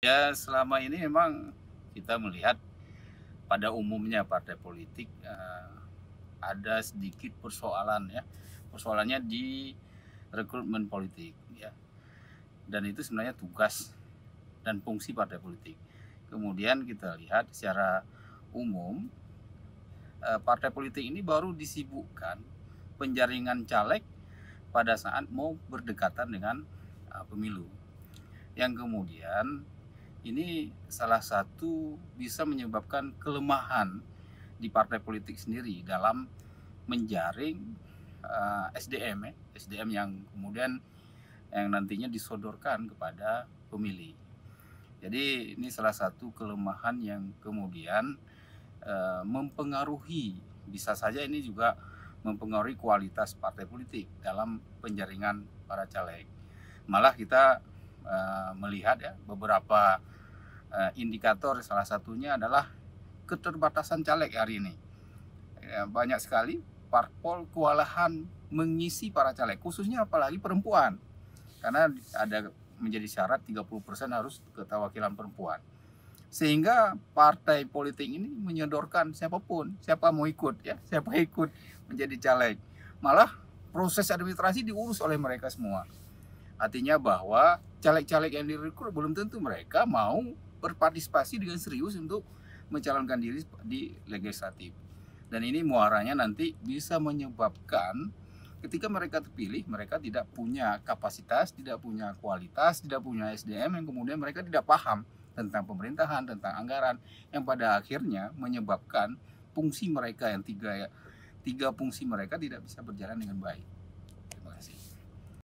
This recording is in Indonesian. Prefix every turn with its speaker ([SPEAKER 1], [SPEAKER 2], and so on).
[SPEAKER 1] Ya, selama ini memang kita melihat pada umumnya partai politik, ada sedikit persoalan ya, persoalannya di rekrutmen politik ya, dan itu sebenarnya tugas dan fungsi partai politik. Kemudian kita lihat secara umum, partai politik ini baru disibukkan penjaringan caleg pada saat mau berdekatan dengan, pemilu. Yang kemudian ini salah satu bisa menyebabkan kelemahan di partai politik sendiri dalam menjaring SDM ya, SDM yang kemudian yang nantinya disodorkan kepada pemilih. Jadi ini salah satu kelemahan yang kemudian mempengaruhi, bisa saja ini juga mempengaruhi kualitas partai politik dalam penjaringan para caleg. Malah kita melihat ya beberapa indikator, salah satunya adalah keterbatasan caleg hari ini. Ya, banyak sekali parpol kewalahan mengisi para caleg, khususnya apalagi perempuan. Karena ada menjadi syarat 30% harus keterwakilan perempuan. Sehingga partai politik ini menyodorkan siapapun, siapa mau ikut ya, siapa ikut menjadi caleg. Malah proses administrasi diurus oleh mereka semua. Artinya bahwa caleg-caleg yang direkrut belum tentu mereka mau berpartisipasi dengan serius untuk mencalonkan diri di legislatif. Dan ini muaranya nanti bisa menyebabkan ketika mereka terpilih, mereka tidak punya kapasitas, tidak punya kualitas, tidak punya SDM yang kemudian mereka tidak paham tentang pemerintahan, tentang anggaran, yang pada akhirnya menyebabkan fungsi mereka yang tiga fungsi mereka tidak bisa berjalan dengan baik.